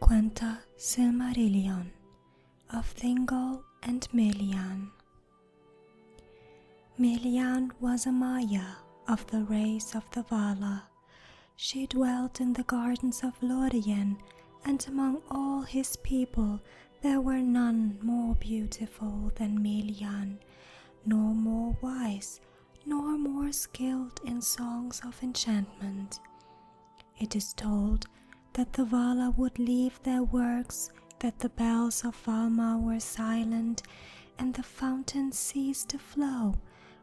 Quenta Silmarillion of Thingol and Melian. Melian was a Maya of the race of the Vala. She dwelt in the gardens of Lúthien, and among all his people there were none more beautiful than Melian, nor more wise, nor more skilled in songs of enchantment. It is told that the Vala would leave their works, that the bells of Valma were silent, and the fountains ceased to flow,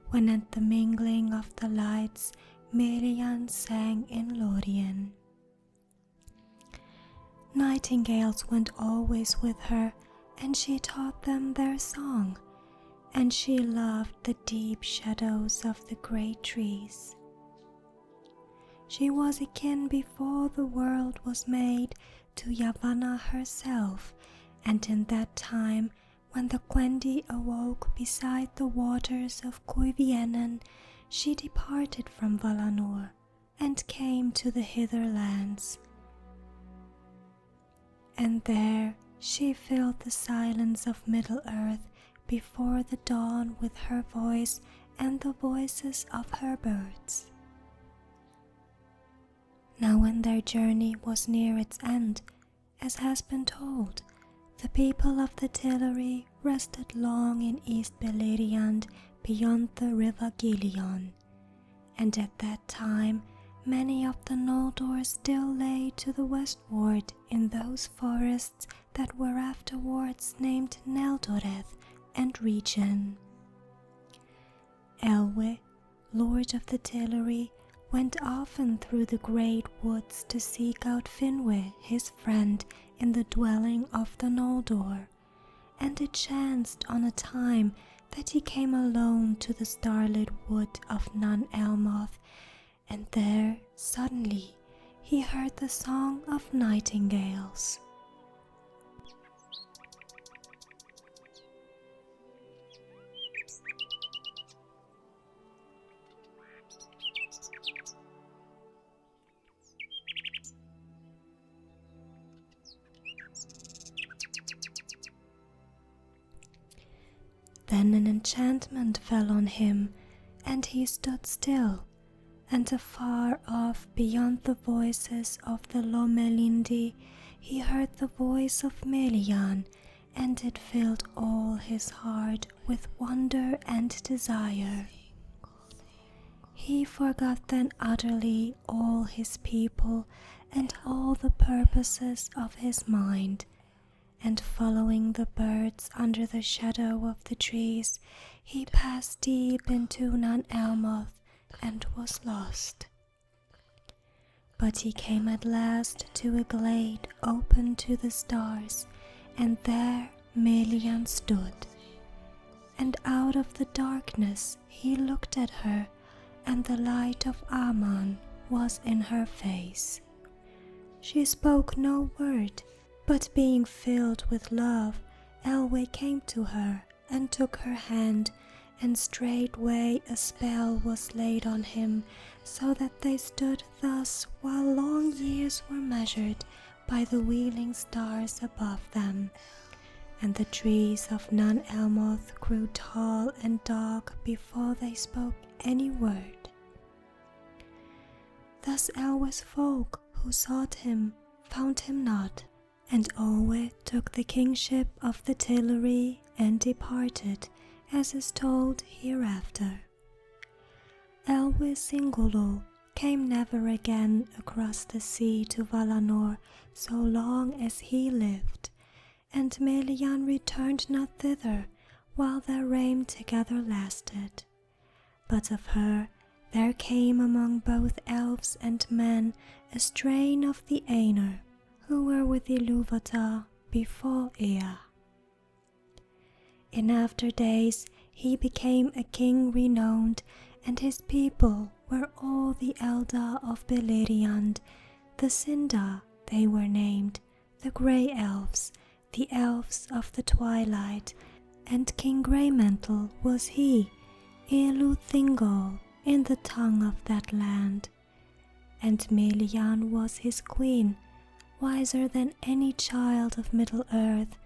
when at the mingling of the lights Melian sang in Lúthien. Nightingales went always with her, and she taught them their song, and she loved the deep shadows of the great trees. She was akin before the world was made to Yavanna herself, and in that time when the Quendi awoke beside the waters of Cuivienen, she departed from Valanor and came to the hitherlands. And there she filled the silence of Middle-earth before the dawn with her voice and the voices of her birds. Now when their journey was near its end, as has been told, the people of the Tillery rested long in East Beleriand beyond the river Gillion, and at that time many of the Noldor still lay to the westward in those forests that were afterwards named Neldoreth and Regen. Elwe, lord of the Tillery, went often through the great woods to seek out Finwë, his friend, in the dwelling of the Noldor, and it chanced on a time that he came alone to the starlit wood of Nun Elmoth, and there suddenly he heard the song of nightingales. Then an enchantment fell on him, and he stood still, and afar off beyond the voices of the Lomelindi he heard the voice of Melian, and it filled all his heart with wonder and desire. He forgot then utterly all his people and all the purposes of his mind, and following the birds under the shadow of the trees, he passed deep into Nun Elmoth and was lost. But he came at last to a glade open to the stars, and there Melian stood. And out of the darkness he looked at her, and the light of Aman was in her face. She spoke no word, but being filled with love, Elwe came to her and took her hand, and straightway a spell was laid on him, so that they stood thus while long years were measured by the wheeling stars above them, and the trees of Nun Elmoth grew tall and dark before they spoke any word. Thus Elwe's folk who sought him found him not, and Olwe took the kingship of the Tillery and departed, as is told hereafter. Elwe Singolul came never again across the sea to Valanor so long as he lived, and Melian returned not thither while their reign together lasted. But of her there came among both elves and men a strain of the Aenir, who were with Ilúvatar before Ea. In after days he became a king renowned, and his people were all the Eldar of Beleriand, the Sindar they were named, the Grey Elves, the Elves of the Twilight, and King Greymantle was he, Elu Thingol, in the tongue of that land. And Melian was his queen, wiser than any child of Middle-earth,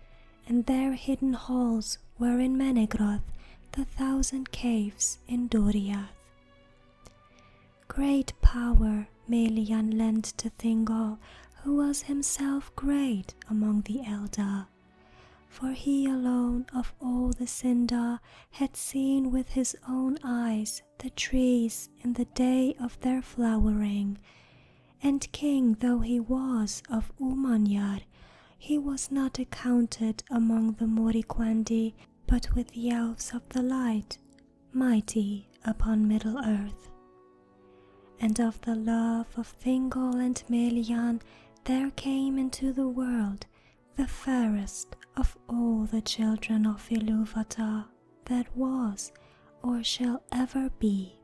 and their hidden halls were in Menegroth, the 1,000 caves in Doriath. Great power Melian lent to Thingol, who was himself great among the Eldar, for he alone of all the Sindar had seen with his own eyes the trees in the day of their flowering, and king though he was of Umanyar, he was not accounted among the Moriquandi, but with the elves of the light, mighty upon Middle-earth. And of the love of Thingol and Melian there came into the world the fairest of all the children of Ilúvatar that was or shall ever be.